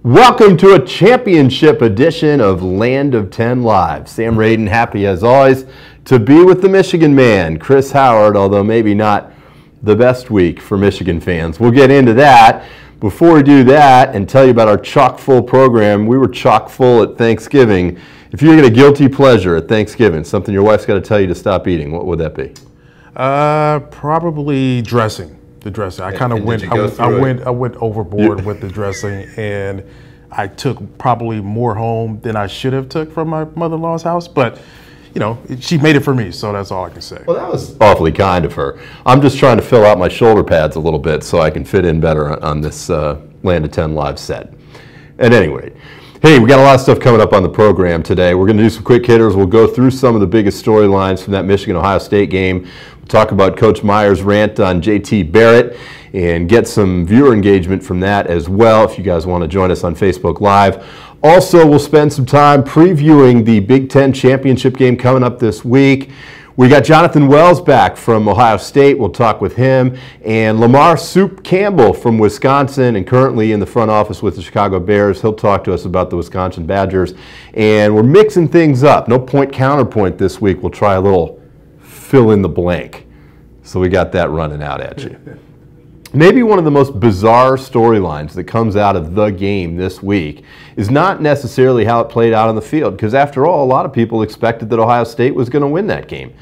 Welcome to a championship edition of Land of 10 Live. Sam Radin, happy as always to be with the Michigan man, Chris Howard, although maybe not the best week for Michigan fans. We'll get into that. Before we do that and tell you about our chock-full program, we were chock-full at Thanksgiving. If you get a guilty pleasure at Thanksgiving, something your wife's got to tell you to stop eating, what would that be? Probably dressing. The dressing. I kind of went overboard with the dressing, and I took probably more home than I should have took from my mother-in-law's house. But you know, she made it for me, so that's all I can say. Well, that was awfully kind of her. I'm just trying to fill out my shoulder pads a little bit so I can fit in better on this Land of 10 Live set. At any rate, hey, we got a lot of stuff coming up on the program today. We're going to do some quick hitters. We'll go through some of the biggest storylines from that Michigan-Ohio State game. We'll talk about Coach Meyer's rant on JT Barrett and get some viewer engagement from that as well if you guys want to join us on Facebook Live. Also, we'll spend some time previewing the Big Ten championship game coming up this week. We got Jonathan Wells back from Ohio State. We'll talk with him. And Lamar Soup Campbell from Wisconsin and currently in the front office with the Chicago Bears. He'll talk to us about the Wisconsin Badgers. And we're mixing things up. No point counterpoint this week. We'll try a little fill in the blank. So we got that running out at you. Maybe one of the most bizarre storylines that comes out of the game this week is not necessarily how it played out on the field, because after all, a lot of people expected that Ohio State was going to win that game.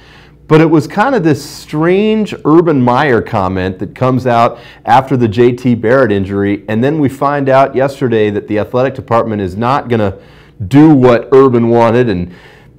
But it was kind of this strange Urban Meyer comment that comes out after the JT Barrett injury, and then we find out yesterday that the athletic department is not going to do what Urban wanted and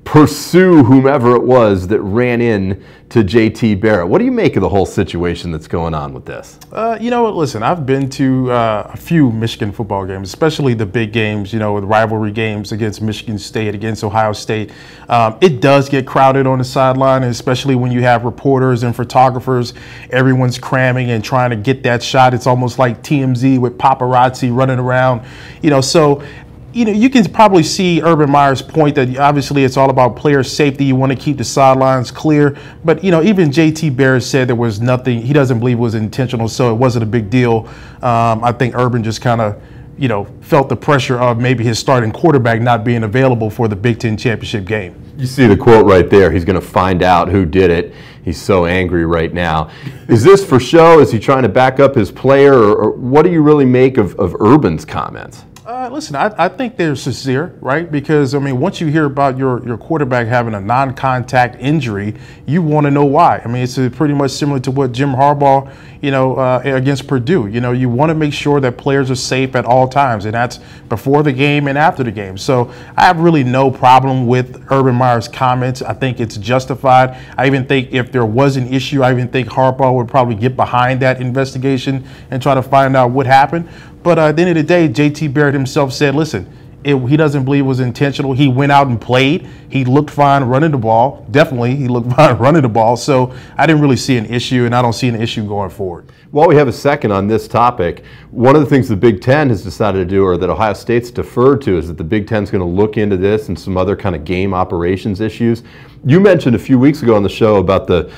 pursue whomever it was that ran in to JT Barrett. What do you make of the whole situation that's going on with this? You know what, listen, I've been to a few Michigan football games, especially the big games, you know, the rivalry games against Michigan State, against Ohio State. It does get crowded on the sideline, especially when you have reporters and photographers. Everyone's cramming and trying to get that shot. It's almost like TMZ with paparazzi running around, you know, so you know, you can probably see Urban Meyer's point that obviously it's all about player safety. You want to keep the sidelines clear. But, you know, even JT Barrett said there was nothing, he doesn't believe it was intentional, so it wasn't a big deal. I think Urban just kind of, you know, felt the pressure of maybe his starting quarterback not being available for the Big Ten championship game. You see the quote right there. He's going to find out who did it. He's so angry right now. Is this for show? Is he trying to back up his player? Or what do you really make of Urban's comments? Listen, I think they're sincere, right? Because, I mean, once you hear about your quarterback having a non-contact injury, you want to know why. I mean, it's pretty much similar to what Jim Harbaugh, you know, against Purdue. You know, you want to make sure that players are safe at all times, and that's before the game and after the game. So I have really no problem with Urban Meyer's comments. I think it's justified. I even think if there was an issue, I even think Harbaugh would probably get behind that investigation and try to find out what happened. But at the end of the day, JT Barrett himself said, listen, he doesn't believe it was intentional. He went out and played. He looked fine running the ball. Definitely, he looked fine running the ball. So I didn't really see an issue, and I don't see an issue going forward. While we have a second on this topic, one of the things the Big Ten has decided to do, or that Ohio State's deferred to, is that the Big Ten's going to look into this and some other kind of game operations issues. You mentioned a few weeks ago on the show about the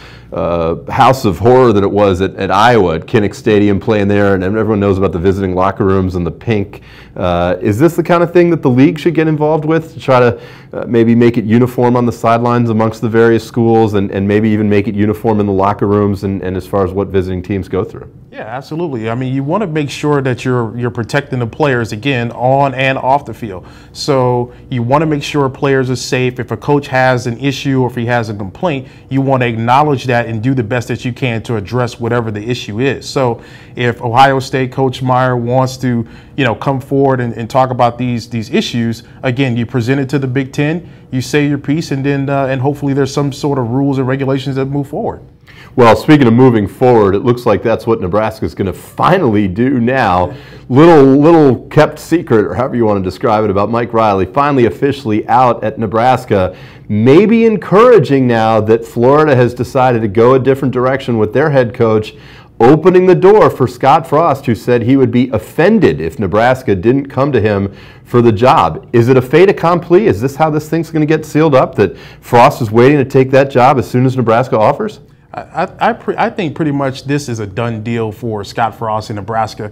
house of horror that it was at Iowa, at Kinnick Stadium, playing there, and everyone knows about the visiting locker rooms and the pink. Is this the kind of thing that the league should get involved with to try to maybe make it uniform on the sidelines amongst the various schools and maybe even make it uniform in the locker rooms and as far as what visiting teams go through? Yeah, absolutely. I mean, you want to make sure that you're protecting the players, again, on and off the field. So you want to make sure players are safe. If a coach has an issue or if he has a complaint, you want to acknowledge that and do the best that you can to address whatever the issue is. So if Ohio State Coach Meyer wants to, you know, come forward and talk about these issues, again, you present it to the Big Ten, you say your piece, and then and hopefully there's some sort of rules and regulations that move forward. Well, speaking of moving forward, it looks like that's what Nebraska's going to finally do now. Little kept secret, or however you want to describe it, about Mike Riley finally officially out at Nebraska. Maybe encouraging now that Florida has decided to go a different direction with their head coach, opening the door for Scott Frost, who said he would be offended if Nebraska didn't come to him for the job. Is it a fait accompli? Is this how this thing's going to get sealed up, that Frost is waiting to take that job as soon as Nebraska offers? I think pretty much this is a done deal for Scott Frost in Nebraska.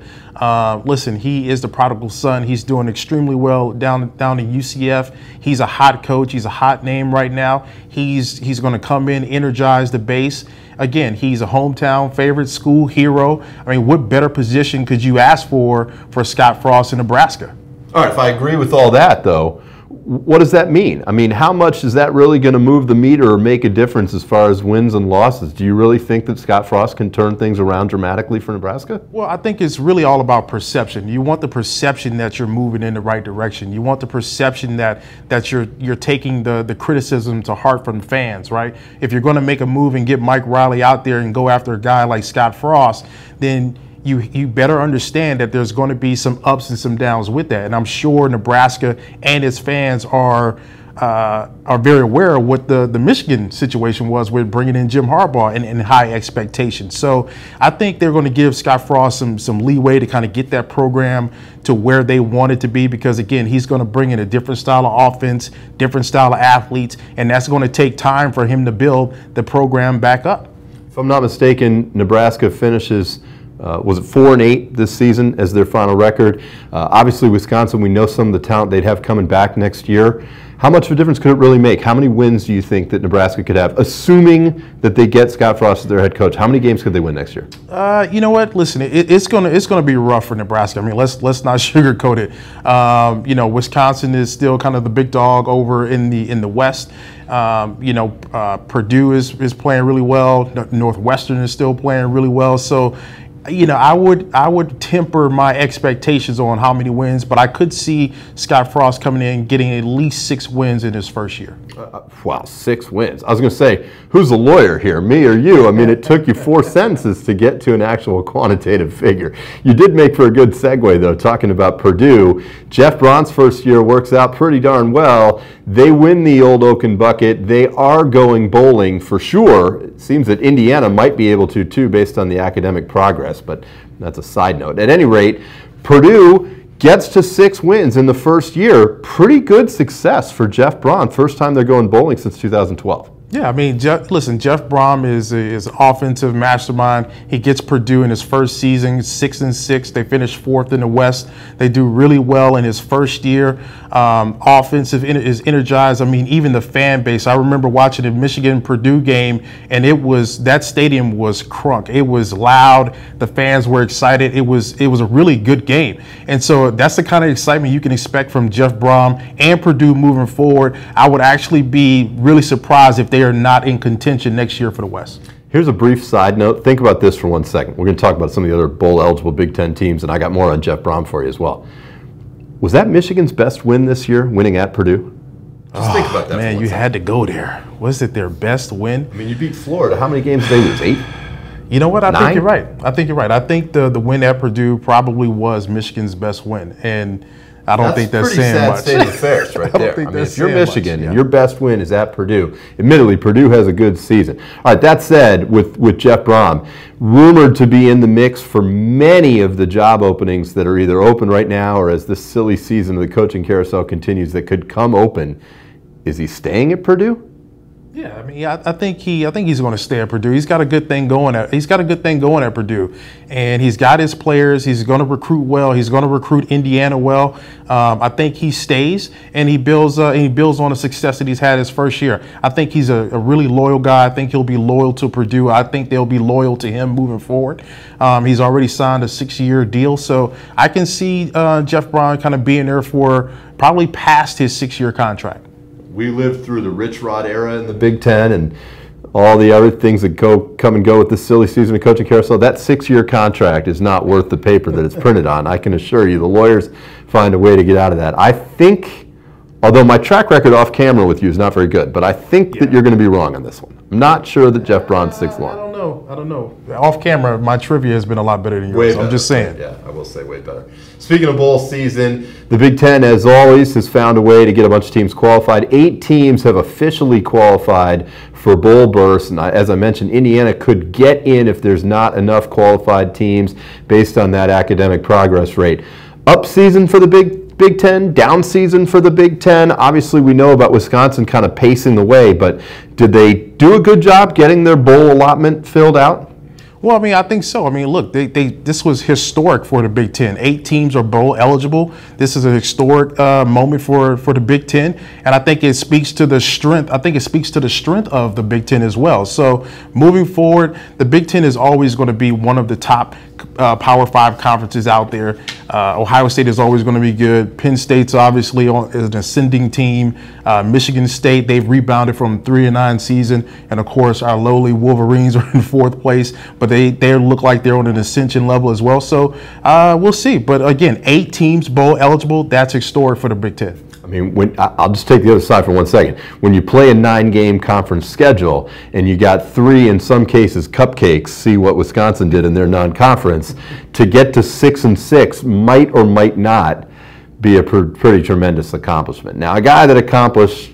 Listen, he is the prodigal son. He's doing extremely well down in UCF. He's a hot coach. He's a hot name right now. He's going to come in, energize the base. Again, he's a hometown favorite, school hero. I mean, what better position could you ask for Scott Frost in Nebraska? All right, if I agree with all that, though, what does that mean? I mean, how much is that really going to move the meter or make a difference as far as wins and losses? Do you really think that Scott Frost can turn things around dramatically for Nebraska? Well, I think it's really all about perception. You want the perception that you're moving in the right direction. You want the perception that you're taking the criticism to heart from fans, right? If you're going to make a move and get Mike Riley out there and go after a guy like Scott Frost, then you better understand that there's going to be some ups and some downs with that. And I'm sure Nebraska and its fans are very aware of what the Michigan situation was with bringing in Jim Harbaugh and high expectations. So I think they're going to give Scott Frost some leeway to kind of get that program to where they want it to be, because, again, he's going to bring in a different style of offense, different style of athletes, and that's going to take time for him to build the program back up. If I'm not mistaken, Nebraska finishes was it 4-8 this season as their final record? Obviously, Wisconsin, we know some of the talent they'd have coming back next year. How much of a difference could it really make? How many wins do you think that Nebraska could have, assuming that they get Scott Frost as their head coach? How many games could they win next year? You know what? Listen, it's gonna be rough for Nebraska. I mean, let's not sugarcoat it. Wisconsin is still kind of the big dog over in the West. Purdue is playing really well. Northwestern is still playing really well. So, I would temper my expectations on how many wins, but I could see Scott Frost coming in getting at least 6 wins in his first year. Wow, 6 wins. I was going to say, who's the lawyer here, me or you? I mean, it took you 4 sentences to get to an actual quantitative figure. You did make for a good segue, though, talking about Purdue. Jeff Braun's first year works out pretty darn well. They win the Old Oaken Bucket. They are going bowling for sure. It seems that Indiana might be able to, too, based on the academic progress, but that's a side note. At any rate, Purdue gets to 6 wins in the first year. Pretty good success for Jeff Braun. First time they're going bowling since 2012. Yeah, I mean, Jeff Braun is an offensive mastermind. He gets Purdue in his first season, 6-6. They finish 4th in the West. They do really well in his first year. Offensive is energized. I mean, even the fan base. I remember watching the Michigan-Purdue game, and that stadium was crunk. It was loud. The fans were excited. It was a really good game. And so that's the kind of excitement you can expect from Jeff Braun and Purdue moving forward. I would actually be really surprised if they are not in contention next year for the West. Here's a brief side note. Think about this for 1 second. We're going to talk about some of the other bowl-eligible Big Ten teams, and I got more on Jeff Braun for you as well. Was that Michigan's best win this year, winning at Purdue? Just think about that. Man, you had to go there. Was it their best win? I mean, you beat Florida. How many games did they lose? 8? You know what? I 9? think you're right. I think the win at Purdue probably was Michigan's best win, and I don't think that's saying much. That's pretty sad state of affairs right there. I mean, if you're Michigan and your best win is at Purdue, admittedly, Purdue has a good season. All right, that said, with Jeff Braun, rumored to be in the mix for many of the job openings that are either open right now or as this silly season of the coaching carousel continues that could come open. Is he staying at Purdue? Yeah, I mean, I think he's going to stay at Purdue. He's got a good thing going at Purdue, and he's got his players. He's going to recruit well. He's going to recruit Indiana well. I think he stays and he builds on the success that he's had his first year. I think he's a really loyal guy. I think he'll be loyal to Purdue. I think they'll be loyal to him moving forward. He's already signed a 6-year deal, so I can see Jeff Braun kind of being there for probably past his 6-year contract. We lived through the Rich Rod era in the Big Ten and all the other things that come and go with this silly season of coaching carousel. That 6-year contract is not worth the paper that it's printed on. I can assure you the lawyers find a way to get out of that. I think, although my track record off camera with you is not very good, but I think that you're going to be wrong on this one. I'm not sure that Jeff Braun sticks long. I don't know. Off camera, my trivia has been a lot better than yours. I'm just saying. Yeah, I will say way better. Speaking of bowl season, the Big Ten, as always, has found a way to get a bunch of teams qualified. 8 teams have officially qualified for bowl berths. And as I mentioned, Indiana could get in if there's not enough qualified teams based on that academic progress rate. Up season for the Big Big Ten, down season for the Big Ten. Obviously, we know about Wisconsin kind of pacing the way, but did they do a good job getting their bowl allotment filled out? Well, I mean, I think so. I mean, look, this was historic for the Big Ten. 8 teams are bowl eligible. This is a historic moment for the Big Ten, and I think it speaks to the strength. I think it speaks to the strength of the Big Ten as well. So moving forward, the Big Ten is always going to be one of the top Power 5 conferences out there. Ohio State is always going to be good. Penn State's obviously is an ascending team. Michigan State, they've rebounded from 3-9 season, and of course our lowly Wolverines are in 4th place, but they look like they're on an ascension level as well. So we'll see. But again, 8 teams bowl eligible. That's historic for the Big Ten. I mean, I'll just take the other side for 1 second. When you play a 9-game conference schedule and you got 3, in some cases, cupcakes, see what Wisconsin did in their non-conference, to get to 6-6 might or might not be a pretty tremendous accomplishment. Now, a guy that accomplished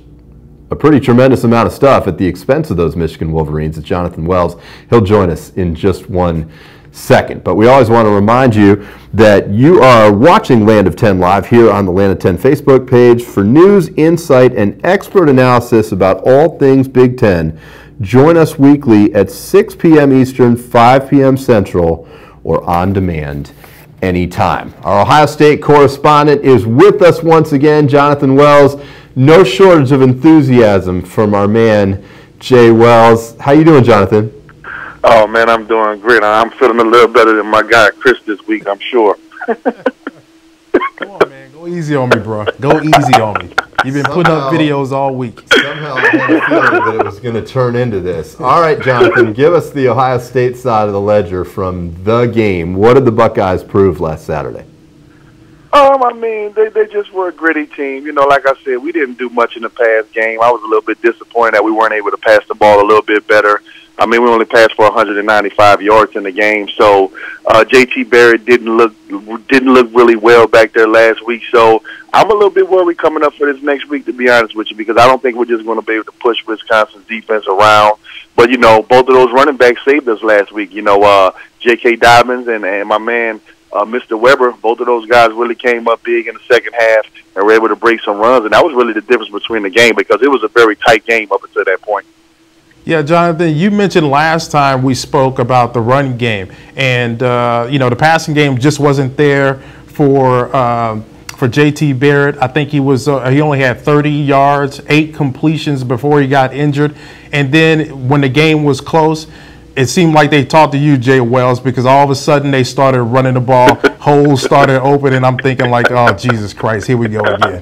a pretty tremendous amount of stuff at the expense of those Michigan Wolverines is Jonathan Wells. He'll join us in just 1 second. But we always want to remind you that you are watching Land of 10 Live here on the Land of 10 Facebook page. For news, insight, and expert analysis about all things Big Ten, join us weekly at 6 p.m. Eastern, 5 p.m. Central, or on demand anytime. Our Ohio State correspondent is with us once again, Jonathan Wells. No shortage of enthusiasm from our man, Jay Wells. How you doing, Jonathan? Oh, man, I'm doing great. I'm feeling a little better than my guy, Chris, this week, I'm sure. Come on, man. Go easy on me, bro. Go easy on me. You've been putting up videos all week. Somehow I had a feeling that it was going to turn into this. All right, Jonathan, give us the Ohio State side of the ledger from the game. What did the Buckeyes prove last Saturday? I mean, they just were a gritty team. You know, like I said, we didn't do much in the past game. I was a little bit disappointed that we weren't able to pass the ball a little bit better. I mean, we only passed for 195 yards in the game. So JT Barrett didn't look really well back there last week. So I'm a little bit worried coming up for this next week, to be honest with you, because I don't think we're just going to be able to push Wisconsin's defense around. But, you know, both of those running backs saved us last week. You know, J.K. Dobbins and my man Mr. Weber, both of those guys really came up big in the second half and were able to break some runs. And that was really the difference between the game, because it was a very tight game up until that point. Yeah, Jonathan, you mentioned last time we spoke about the running game, and you know, the passing game just wasn't there for JT Barrett. I think he only had 30 yards, 8 completions before he got injured, and then when the game was close, it seemed like they talked to you, Jay Wells, because all of a sudden they started running the ball, holes started open, and I'm thinking like, oh, Jesus Christ, here we go again.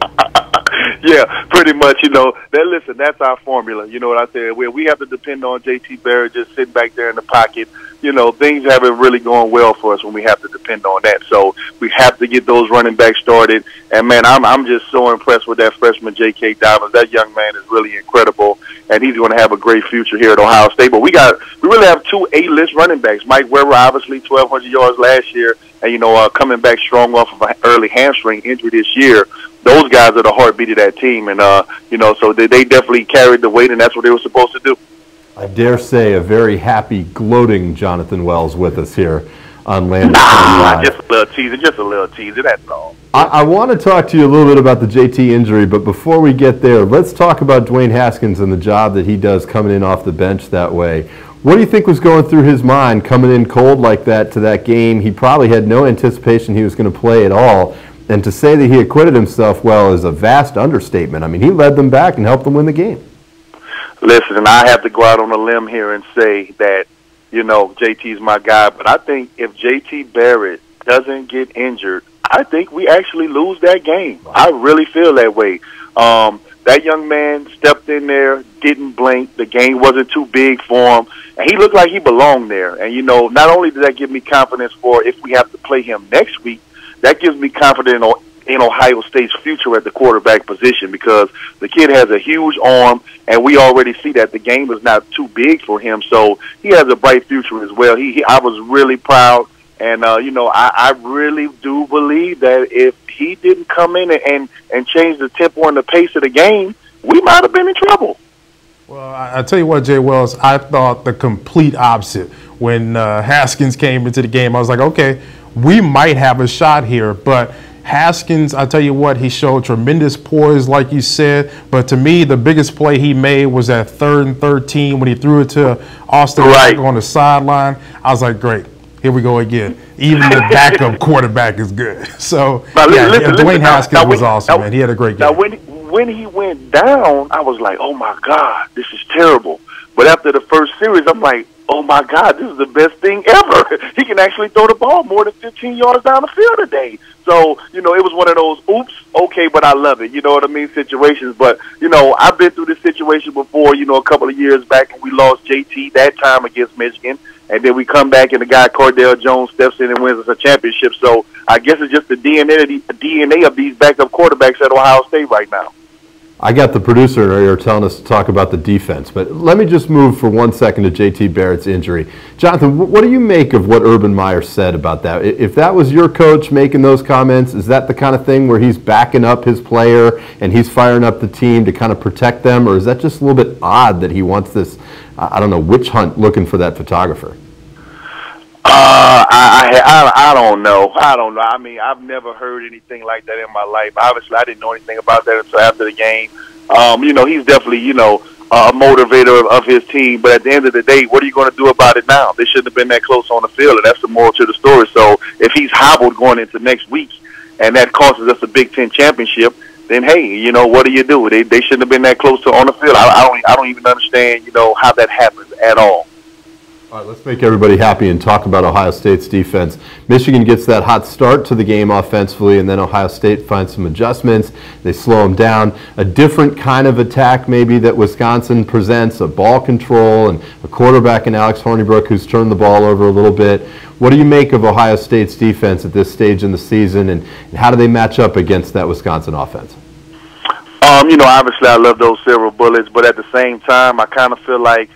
Yeah, pretty much, you know. Listen, that's our formula. You know what I said? We have to depend on J.T. Barrett just sitting back there in the pocket. You know, things haven't really gone well for us when we have to depend on that. So we have to get those running backs started. And, man, I'm just so impressed with that freshman J.K. Dobbins. That young man is really incredible, and he's going to have a great future here at Ohio State. But we really have 2 A-list running backs. Mike Weber, obviously, 1,200 yards last year, and, you know, coming back strong off of an early hamstring injury this year. Those guys are the heartbeat of that team, and, you know, so they definitely carried the weight, and that's what they were supposed to do. I dare say a very happy, gloating Jonathan Wells with us here on Land of 10 Live. Just a little teaser, that's all. I want to talk to you a little bit about the JT injury, but before we get there, let's talk about Dwayne Haskins and the job that he does coming in off the bench that way. What do you think was going through his mind coming in cold like that to that game? He probably had no anticipation he was going to play at all. And to say that he acquitted himself well is a vast understatement. I mean, he led them back and helped them win the game. Listen, and I have to go out on a limb here and say that, you know, JT's my guy. But I think if JT Barrett doesn't get injured, I think we actually lose that game. I really feel that way. That young man stepped in there, didn't blink. The game wasn't too big for him. And he looked like he belonged there. And, you know, not only did that give me confidence for if we have to play him next week, that gives me confidence in Ohio State's future at the quarterback position, because the kid has a huge arm, and we already see that the game is not too big for him. So he has a bright future as well. I was really proud, and, you know, I really do believe that if he didn't come in and change the tempo and the pace of the game, we might have been in trouble. Well, I tell you what, Jay Wells, I thought the complete opposite. When Haskins came into the game, I was like, okay, we might have a shot here, but Haskins, I tell you what, he showed tremendous poise, like you said. But to me, the biggest play he made was that 3rd and 13 when he threw it to Austin on the sideline. I was like, great, here we go again. Even the backup quarterback is good. So, Dwayne Haskins was awesome, man. He had a great game. Now, when he went down, I was like, oh, my God, this is terrible. But after the first series, I'm like, oh, my God, this is the best thing ever. He can actually throw the ball more than 15 yards down the field today. So, it was one of those, oops, okay, but I love it, you know what I mean, situations. But, I've been through this situation before, a couple of years back when we lost JT that time against Michigan. And then we come back and the guy Cordell Jones steps in and wins us a championship. So I guess it's just the DNA of these backup quarterbacks at Ohio State right now. I got the producer here telling us to talk about the defense, but let me just move for 1 second to J.T. Barrett's injury. Jonathan, what do you make of what Urban Meyer said about that? If that was your coach making those comments, is that the kind of thing where he's backing up his player and he's firing up the team to kind of protect them, or is that just a little bit odd that he wants this, I don't know, witch hunt looking for that photographer? I don't know. I mean, I've never heard anything like that in my life. Obviously, I didn't know anything about that until after the game. He's definitely, a motivator of his team. But at the end of the day, what are you going to do about it now? They shouldn't have been that close on the field, and that's the moral to the story. So if he's hobbled going into next week, and that costs us a Big Ten championship, then hey, what do you do? They shouldn't have been that close to on the field. I don't even understand, how that happens at all. All right, let's make everybody happy and talk about Ohio State's defense. Michigan gets that hot start to the game offensively, and then Ohio State finds some adjustments. They slow them down. A different kind of attack maybe that Wisconsin presents, a ball control and a quarterback in Alex Hornibrook who's turned the ball over a little bit. What do you make of Ohio State's defense at this stage in the season, and how do they match up against that Wisconsin offense? Obviously I love those silver bullets, but at the same time, I kind of feel like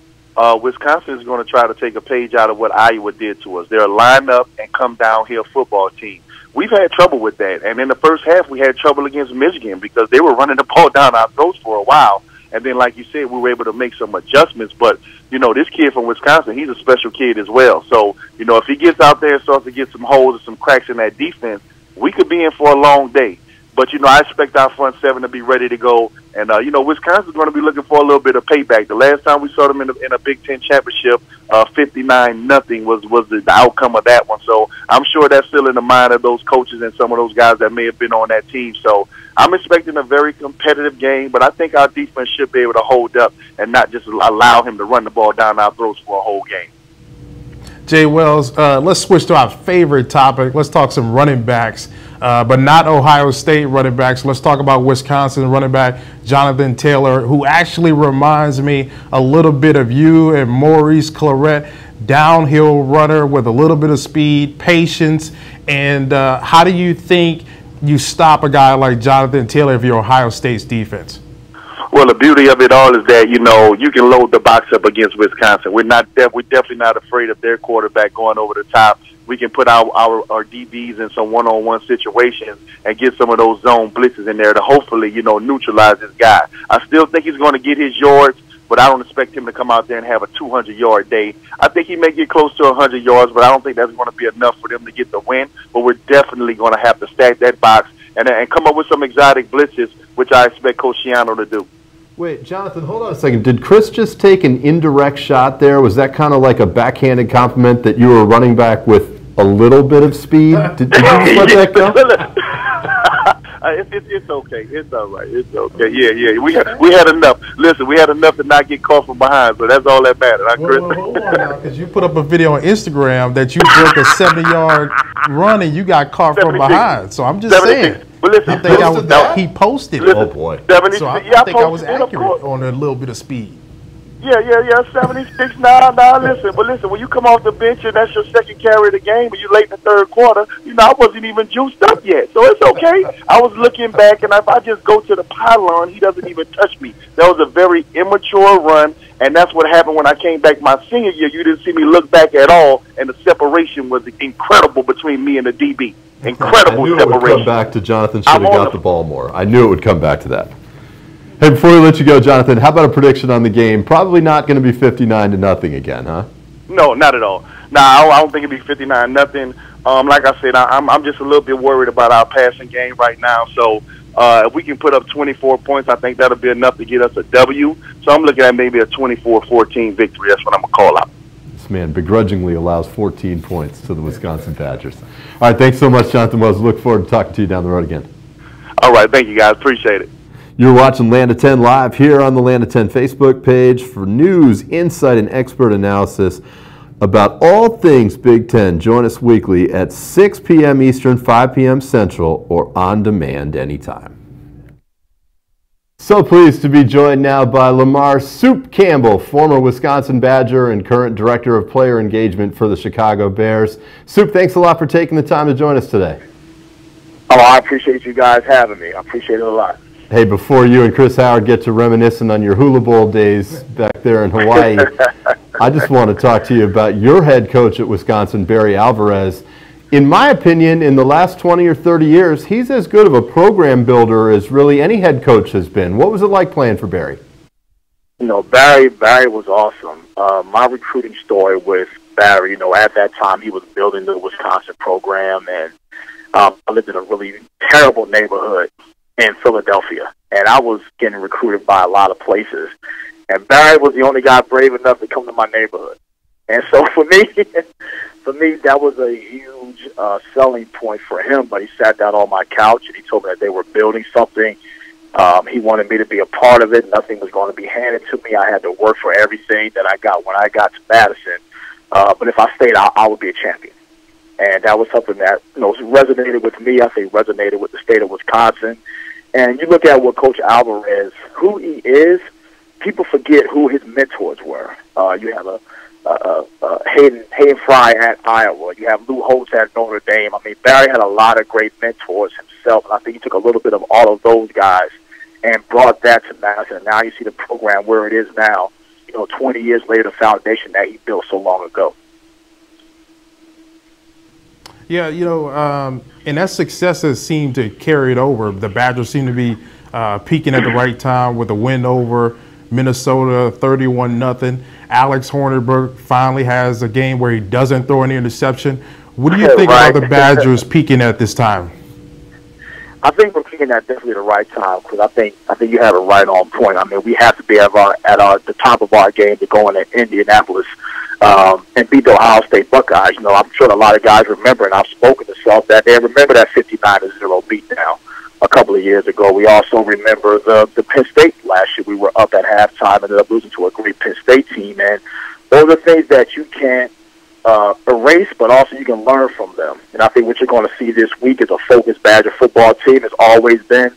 Wisconsin is going to try to take a page out of what Iowa did to us. They're a line-up and come downhill football team. We've had trouble with that. And in the first half, we had trouble against Michigan because they were running the ball down our throats for a while. And then, like you said, we were able to make some adjustments. But, this kid from Wisconsin, he's a special kid as well. So, if he gets out there and starts to get some holes and some cracks in that defense, we could be in for a long day. But, I expect our front seven to be ready to go. And, Wisconsin's going to be looking for a little bit of payback. The last time we saw them in a Big Ten championship, 59-0 was the outcome of that one. So I'm sure that's still in the mind of those coaches and some of those guys that may have been on that team. So I'm expecting a very competitive game, but I think our defense should be able to hold up and not just allow him to run the ball down our throats for a whole game. Jay Wells, let's switch to our favorite topic. Let's talk some running backs, but not Ohio State running backs. Let's talk about Wisconsin running back Jonathan Taylor, who actually reminds me a little bit of you and Maurice Clarett, downhill runner with a little bit of speed, patience. And how do you think you stop a guy like Jonathan Taylor if you're Ohio State's defense? Well, the beauty of it all is that, you can load the box up against Wisconsin. We're definitely not afraid of their quarterback going over the top. We can put our DBs in some one-on-one situations and get some of those zone blitzes in there to hopefully, neutralize this guy. I still think he's going to get his yards, but I don't expect him to come out there and have a 200-yard day. I think he may get close to 100 yards, but I don't think that's going to be enough for them to get the win. But we're definitely going to have to stack that box and come up with some exotic blitzes, which I expect Coach Schiano to do. Wait, Jonathan, hold on a second. Did Chris just take an indirect shot there? Was that kind of like a backhanded compliment that you were running back with a little bit of speed? Did you just let that go? It's okay. It's all right. It's okay. Yeah. We had enough. Listen, we had enough to not get caught from behind, so that's all that mattered. Chris? Well, hold on now, because you put up a video on Instagram that you broke a 70-yard run and you got caught from behind. So I'm just saying. But listen, I think he posted it. Oh, boy. So I think I was accurate on a little bit of speed. Yeah, 76. Nah, listen, when you come off the bench and that's your second carry of the game and you're late in the third quarter, I wasn't even juiced up yet. So it's okay. I was looking back, and if I just go to the pylon, he doesn't even touch me. That was a very immature run, and that's what happened when I came back my senior year. You didn't see me look back at all, and the separation was incredible between me and the DB. Incredible separation. I knew it would come back to Jonathan should have got the ball more. I knew it would come back to that. Hey, before we let you go, Jonathan, how about a prediction on the game? Probably not going to be 59-0 again, huh? No, not at all. No, I don't think it'll be 59-0. Like I said, I'm just a little bit worried about our passing game right now. So if we can put up 24 points, I think that'll be enough to get us a W. So I'm looking at maybe a 24-14 victory. That's what I'm going to call out. This man begrudgingly allows 14 points to the Wisconsin Badgers. All right, thanks so much, Jonathan Wells. Look forward to talking to you down the road again. All right, thank you, guys. Appreciate it. You're watching Land of 10 live here on the Land of 10 Facebook page for news, insight, and expert analysis about all things Big Ten. Join us weekly at 6 p.m. Eastern, 5 p.m. Central, or on demand anytime. So pleased to be joined now by Lamar Soup Campbell, former Wisconsin Badger and current Director of Player Engagement for the Chicago Bears. Soup, thanks a lot for taking the time to join us today. Oh, I appreciate you guys having me. I appreciate it a lot. Hey, before you and Chris Howard get to reminiscing on your Hula Bowl days back there in Hawaii, I just want to talk to you about your head coach at Wisconsin, Barry Alvarez. In my opinion, in the last 20 or 30 years, he's as good of a program builder as really any head coach has been. What was it like playing for Barry? You know, Barry was awesome. My recruiting story with Barry, you know, at that time he was building the Wisconsin program, and I lived in a really terrible neighborhood in Philadelphia, and I was getting recruited by a lot of places, and Barry was the only guy brave enough to come to my neighborhood. And so for me, that was a huge selling point for him. But he sat down on my couch and he told me that they were building something. He wanted me to be a part of it. Nothing was going to be handed to me. I had to work for everything that I got when I got to Madison. But if I stayed, I would be a champion. And that was something that, you know, resonated with me. I think resonated with the state of Wisconsin. And you look at what Coach Alvarez, who he is, people forget who his mentors were. You have Hayden Fry at Iowa. You have Lou Holtz at Notre Dame. I mean, Barry had a lot of great mentors himself, and I think he took a little bit of all of those guys and brought that to Madison. And now you see the program where it is now, you know, 20 years later, the foundation that he built so long ago. Yeah, you know, and that success has seemed to carry it over. The Badgers seem to be peaking at the right time with a win over Minnesota, 31-0. Alex Hornibrook finally has a game where he doesn't throw any interception. What do you think about the Badgers peaking at this time? I think we're peaking at definitely the right time, because I think you have it right on point. I mean, we have to be at the top of our game to go into Indianapolis and beat the Ohio State Buckeyes. You know, I'm sure a lot of guys remember, and I've spoken to some that they remember that 59-0 beatdown a couple of years ago. We also remember the Penn State last year. We were up at halftime and ended up losing to a great Penn State team. And those are things that you can't erase, but also you can learn from them. And I think what you're going to see this week is a focused Badger football team. It's always been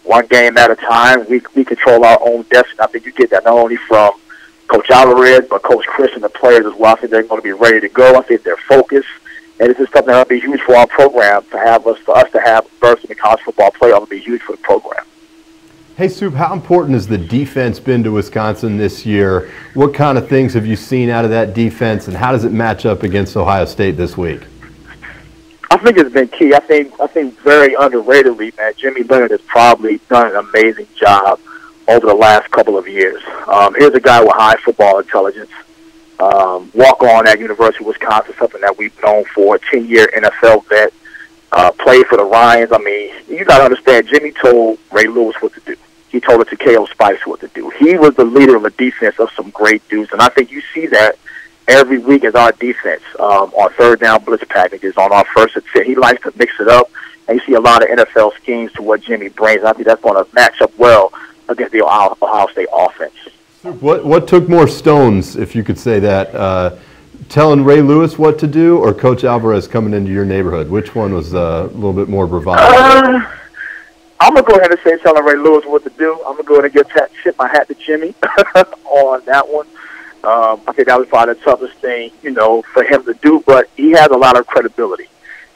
one game at a time. We control our own destiny. I think you get that not only from Coach Alvarez, but Coach Chris and the players as well. I think they're going to be ready to go. I think they're focused. And this is something that will be huge for our program for us to have berths in the college football playoff will be huge for the program. Hey, Soup, how important has the defense been to Wisconsin this year? What kind of things have you seen out of that defense, and how does it match up against Ohio State this week? I think it's been key. I think very underratedly, man, Jimmy Leonard has probably done an amazing job over the last couple of years. Here's a guy with high football intelligence. Walk on at University of Wisconsin, something that we've known for, a 10-year NFL vet, played for the Ryans. I mean, you got to understand, Jimmy told Ray Lewis what to do. He told it to K.O. Spice what to do. He was the leader of a defense of some great dudes, and I think you see that every week as our defense on third down blitz packages, on our first and 10. He likes to mix it up, and you see a lot of NFL schemes to what Jimmy brings. And I think that's going to match up well against the Ohio State offense. What took more stones, if you could say that, telling Ray Lewis what to do or Coach Alvarez coming into your neighborhood? Which one was a little bit more bravado? I'm going to go ahead and say telling Ray Lewis what to do. I'm going to go ahead and tip my hat to Jimmy on that one. I think that was probably the toughest thing, you know, for him to do, but he has a lot of credibility.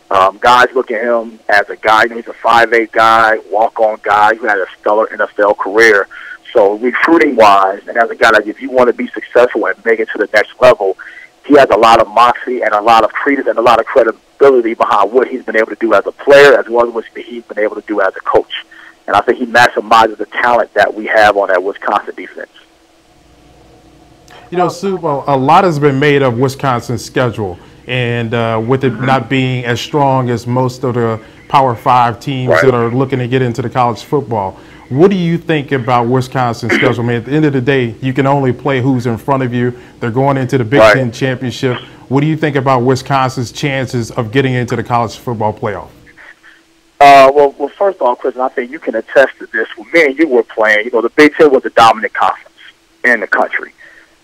Guys look at him as a guy, you know, he's a 5'8" guy, walk-on guy who had a stellar NFL career. So recruiting-wise, and as a guy that if you want to be successful and make it to the next level, he has a lot of moxie and a lot of credence and a lot of credibility behind what he's been able to do as a player as well as what he's been able to do as a coach. And I think he maximizes the talent that we have on that Wisconsin defense. You know, Soup, a lot has been made of Wisconsin's schedule. and with it not being as strong as most of the Power 5 teams that are looking to get into the college football. What do you think about Wisconsin's schedule? I mean, at the end of the day, you can only play who's in front of you. They're going into the Big Ten championship. What do you think about Wisconsin's chances of getting into the college football playoff? Well, first off, Chris, and I think you can attest to this. When me and you were playing, you know, the Big Ten was a dominant conference in the country.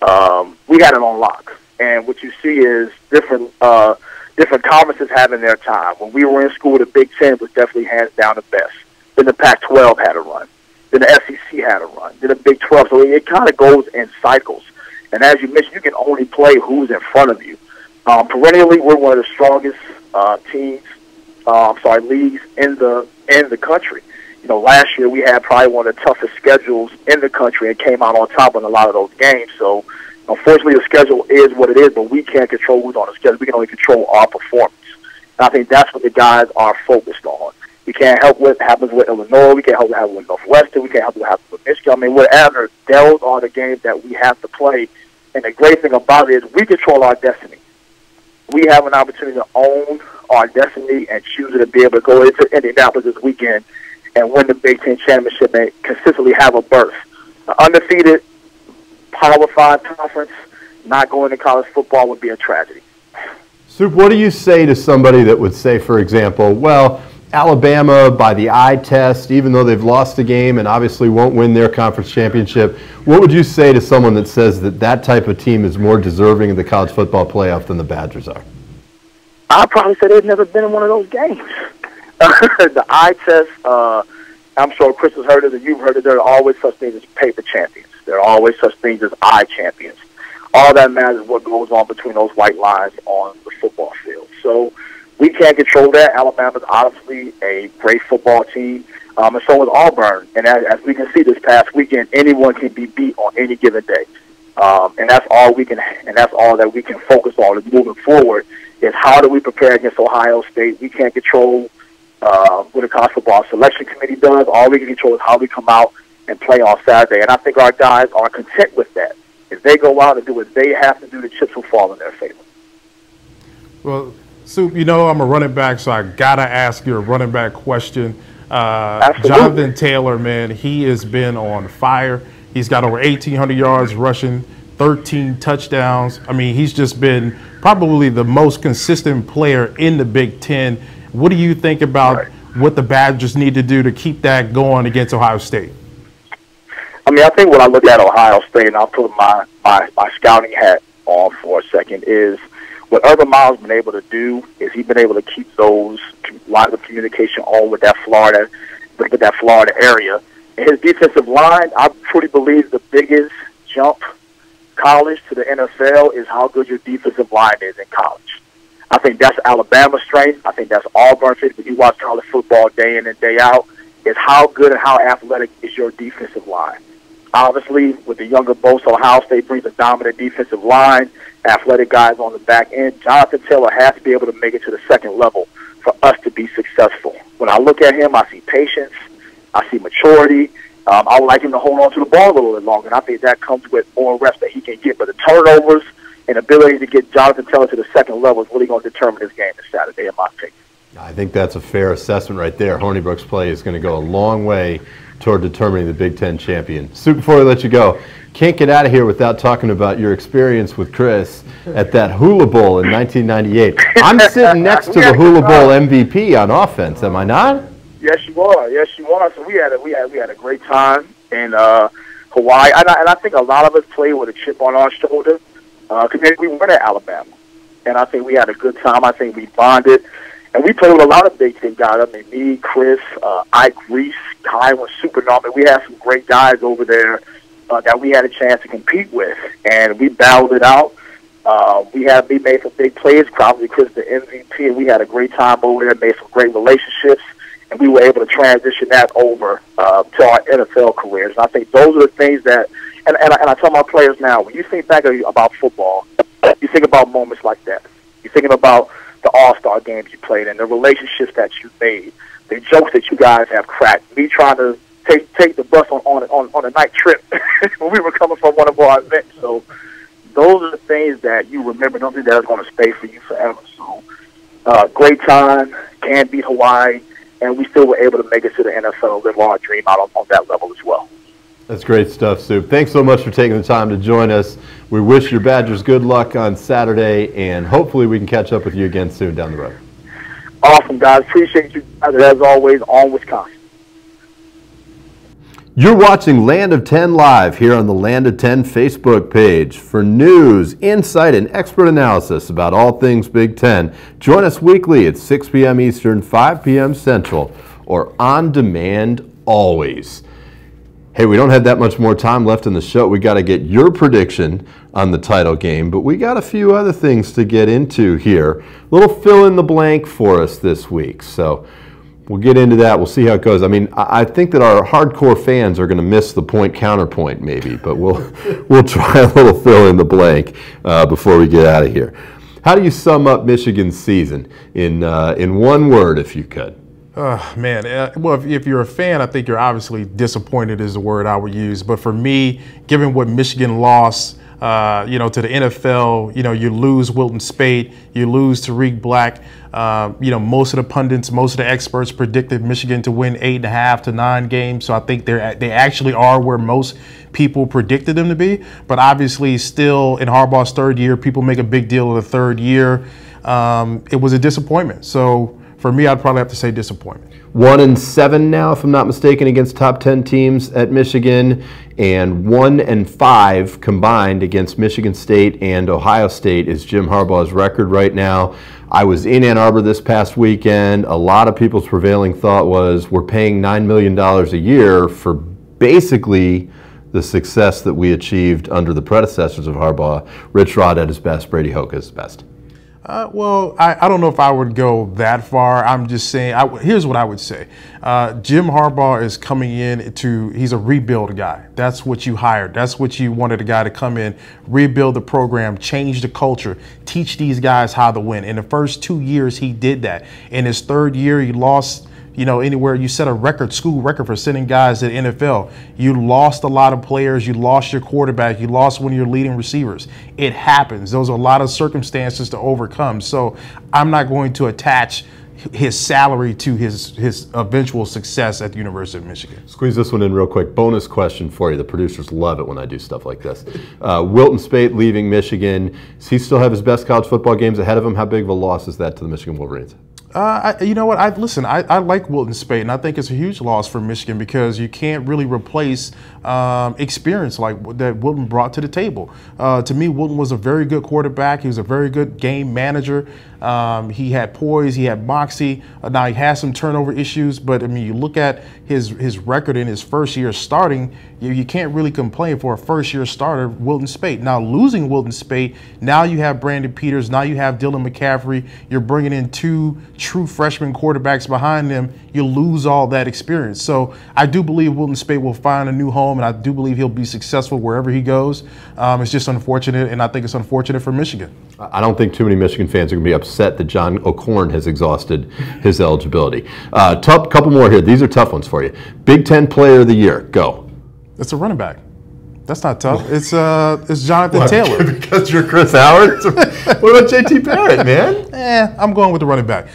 We had it on lock. And what you see is different conferences having their time. When we were in school, the Big Ten was definitely hands down the best. Then the Pac-12 had a run. Then the SEC had a run. Then the Big 12. So it kind of goes in cycles. And as you mentioned, you can only play who's in front of you. Perennially, we're one of the strongest leagues in the country. You know, last year we had probably one of the toughest schedules in the country and came out on top in a lot of those games. So, unfortunately, the schedule is what it is, but we can't control who's on the schedule. We can only control our performance. And I think that's what the guys are focused on. We can't help what happens with Illinois. We can't help what happens with Northwestern. We can't help what happens with Michigan. I mean, whatever. Those are the games that we have to play. And the great thing about it is we control our destiny. We have an opportunity to own our destiny and choose to be able to go into Indianapolis this weekend and win the Big Ten championship and consistently have a berth. An undefeated Power 5 conference not going to college football would be a tragedy. Soup, what do you say to somebody that would say, for example, well, Alabama, by the eye test, even though they've lost the game and obviously won't win their conference championship, what would you say to someone that says that that type of team is more deserving of the college football playoff than the Badgers are? I'd probably say they've never been in one of those games. The eye test, I'm sure Chris has heard it and you've heard it, there are always such things as paper champions. There are always such things as eye champions. All that matters is what goes on between those white lines on the football field. So we can't control that. Alabama's obviously a great football team, and so is Auburn. And as we can see this past weekend, anyone can be beat on any given day. And that's all we can, and that's all that we can focus on is moving forward. Is how do we prepare against Ohio State? We can't control what the college football selection committee does. All we can control is how we come out and play on Saturday. And I think our guys are content with that. If they go out and do what they have to do, the chips will fall in their favor. Well, Soup, you know I'm a running back, so I got to ask you a running back question. Jonathan Taylor, man, he has been on fire. He's got over 1,800 yards rushing, 13 touchdowns. I mean, he's just been probably the most consistent player in the Big Ten. What do you think about what the Badgers need to do to keep that going against Ohio State? I mean, I think when I look at Ohio State, and I'll put my scouting hat on for a second, is what Urban Meyer's been able to do is he's been able to keep those lines of communication on with that Florida area. And his defensive line, I truly believe the biggest jump college to the NFL is how good your defensive line is in college. I think that's Alabama's strength. I think that's Auburn's strength. If you watch college football day in and day out, is how good and how athletic is your defensive line. Obviously, with the younger Bosa, Ohio State brings a dominant defensive line, athletic guys on the back end. Jonathan Taylor has to be able to make it to the second level for us to be successful. When I look at him, I see patience. I see maturity. I would like him to hold on to the ball a little bit longer, and I think that comes with more reps that he can get. But the turnovers and ability to get Jonathan Taylor to the second level is really going to determine this game this Saturday, in my opinion. I think that's a fair assessment right there. Hornibrook's play is going to go a long way toward determining the Big Ten champion. Sue, before we let you go, can't get out of here without talking about your experience with Chris at that Hula Bowl in 1998. I'm sitting next to the Hula Bowl MVP on offense, am I not? Yes, you are. Yes, you are. So we had a great time in Hawaii, and I think a lot of us played with a chip on our shoulder because we went at Alabama, and I think we had a good time. I think we bonded. And we played with a lot of Big Ten guys. I mean, me, Chris, Ike Reese, Kai was super normal. We had some great guys over there that we had a chance to compete with, and we battled it out. We made some big plays, probably Chris the MVP, and we had a great time over there, made some great relationships, and we were able to transition that over to our NFL careers. And I think those are the things that, and I tell my players now, when you think back about football, you think about moments like that. You're thinking about the all-star games you played and the relationships that you made, the jokes that you guys have cracked, me trying to take the bus on a night trip when we were coming from one of our events. So those are the things that you remember, something that is going to stay for you forever. So, great time, can't beat Hawaii, and we still were able to make it to the NFL, live our dream out on that level as well. That's great stuff, Soup. Thanks so much for taking the time to join us. We wish your Badgers good luck on Saturday, and hopefully we can catch up with you again soon down the road. Awesome, guys. Appreciate you guys. As always, on Wisconsin. You're watching Land of 10 Live here on the Land of 10 Facebook page. For news, insight, and expert analysis about all things Big Ten, join us weekly at 6 p.m. Eastern, 5 p.m. Central, or on demand always. Hey, we don't have that much more time left in the show. We got to get your prediction on the title game, but we got a few other things to get into here. A little fill in the blank for us this week. So we'll get into that. We'll see how it goes. I mean, I think that our hardcore fans are going to miss the point counterpoint maybe, but we'll try a little fill in the blank before we get out of here. How do you sum up Michigan's season in one word, if you could? Man, well, if you're a fan, I think you're obviously disappointed is the word I would use. But for me, given what Michigan lost, to the NFL, you lose Wilton Speight, you lose Tariq Black. Most of the pundits, most of the experts predicted Michigan to win 8.5 to 9 games. So I think they actually are where most people predicted them to be. But obviously, still in Harbaugh's third year, people make a big deal of the third year. It was a disappointment. So for me, I'd probably have to say disappointment. 1-7 now, if I'm not mistaken, against top 10 teams at Michigan, and 1-5 combined against Michigan State and Ohio State is Jim Harbaugh's record right now. I was in Ann Arbor this past weekend. A lot of people's prevailing thought was we're paying $9 million a year for basically the success that we achieved under the predecessors of Harbaugh. Rich Rod at his best, Brady Hoke at his best. Well, I don't know if I would go that far. I'm just saying, here's what I would say. Jim Harbaugh is coming in he's a rebuild guy. That's what you hired. That's what you wanted a guy to come in, rebuild the program, change the culture, teach these guys how to win. In the first 2 years, he did that. In his third year, he lost anywhere. You set a school record for sending guys to the NFL. You lost a lot of players. You lost your quarterback. You lost one of your leading receivers. It happens. Those are a lot of circumstances to overcome. So I'm not going to attach his salary to his eventual success at the University of Michigan. Squeeze this one in real quick. Bonus question for you. The producers love it when I do stuff like this. Wilton Speight leaving Michigan. Does he still have his best college football games ahead of him? How big of a loss is that to the Michigan Wolverines? You know what? I like Wilton Speight, and I think it's a huge loss for Michigan because you can't really replace experience like that Wilton brought to the table. To me, Wilton was a very good quarterback. He was a very good game manager. He had poise. He had moxie. Now he has some turnover issues, but I mean, you look at his record in his first year starting. You can't really complain for a first-year starter, Wilton Speight. Now losing Wilton Speight, now you have Brandon Peters. Now you have Dylan McCaffrey. You're bringing in 2 true freshman quarterbacks behind them. You lose all that experience. So I do believe Wilton Speight will find a new home, and I do believe he'll be successful wherever he goes. It's just unfortunate, and I think it's unfortunate for Michigan. I don't think too many Michigan fans are going to be upset that John O'Korn has exhausted his eligibility. Couple more here. These are tough ones for you. Big Ten Player of the Year. Go. It's a running back. That's not tough. It's Jonathan Taylor. Because you're Chris Howard? What about J.T. Barrett, man? I'm going with the running back.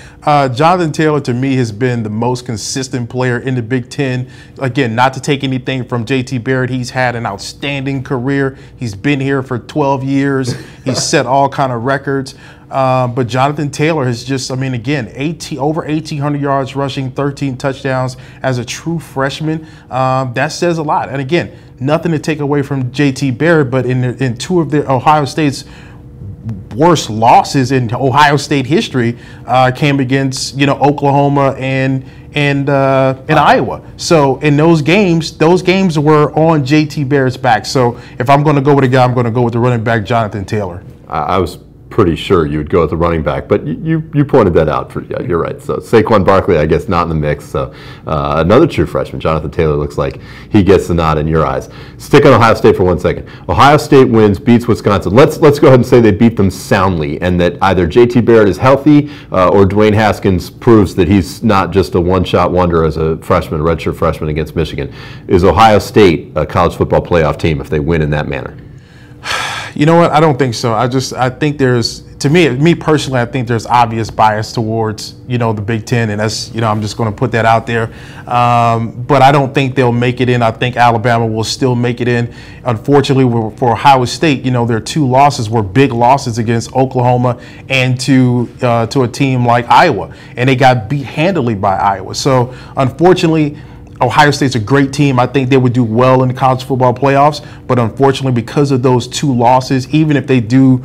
Jonathan Taylor, to me, has been the most consistent player in the Big Ten. Again, not to take anything from J.T. Barrett. He's had an outstanding career. He's been here for 12 years. He's set all kind of records. But Jonathan Taylor has just, again, over 1,800 yards rushing, 13 touchdowns as a true freshman. That says a lot. And again, nothing to take away from J.T. Barrett, but in 2 of the Ohio State's worst losses in Ohio State history came against Oklahoma and Iowa. So in those games were on J.T. Barrett's back. So if I'm going to go with a guy, I'm going to go with the running back, Jonathan Taylor. I was pretty sure you would go with the running back, but you pointed that out. Yeah, you're right. So Saquon Barkley, I guess, not in the mix. So another true freshman, Jonathan Taylor, looks like he gets the nod in your eyes. Stick on Ohio State for 1 second. Ohio State wins, beats Wisconsin. Let's go ahead and say they beat them soundly, and that either J.T. Barrett is healthy or Dwayne Haskins proves that he's not just a one-shot wonder as a freshman, a redshirt freshman against Michigan. Is Ohio State a college football playoff team if they win in that manner? You know what? I don't think so. I think there's, to me personally, I think there's obvious bias towards, the Big Ten, and that's, I'm just going to put that out there. But I don't think they'll make it in. I think Alabama will still make it in. Unfortunately, for Ohio State, their 2 losses were big losses against Oklahoma and to a team like Iowa, and they got beat handily by Iowa. So unfortunately, Ohio State's a great team. I think they would do well in the college football playoffs, but unfortunately, because of those 2 losses, even if they do,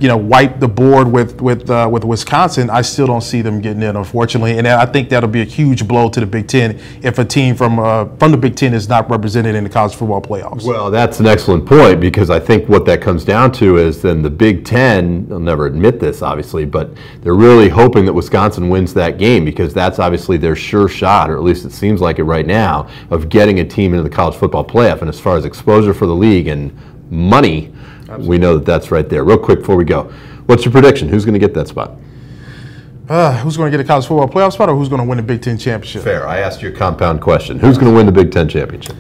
wipe the board with Wisconsin, I still don't see them getting in, unfortunately. And I think that'll be a huge blow to the Big Ten if a team from the Big Ten is not represented in the college football playoffs. Well, that's an excellent point, because I think what that comes down to is then the Big Ten, they'll never admit this, obviously, but they're really hoping that Wisconsin wins that game, because that's obviously their sure shot, or at least it seems like it right now, of getting a team into the college football playoff. And as far as exposure for the league and money, absolutely, we know that that's right there. Real quick before we go, what's your prediction? Who's going to get that spot? Who's going to get a college football playoff spot, or who's going to win the Big Ten championship? Fair. I asked you a compound question. Who's going to win the Big Ten championship?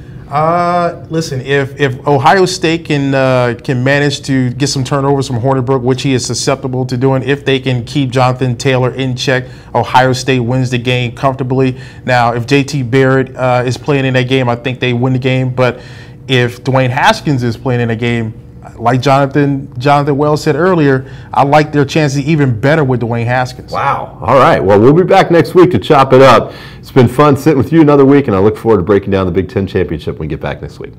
Listen, if Ohio State can manage to get some turnovers from Hornibrook, which he is susceptible to doing, if they can keep Jonathan Taylor in check, Ohio State wins the game comfortably. Now, if JT Barrett is playing in that game, I think they win the game. But if Dwayne Haskins is playing in a game, like Jonathan Wells said earlier, I like their chances even better with Dwayne Haskins. Wow. All right. Well, we'll be back next week to chop it up. It's been fun sitting with you another week, and I look forward to breaking down the Big Ten championship when we get back next week.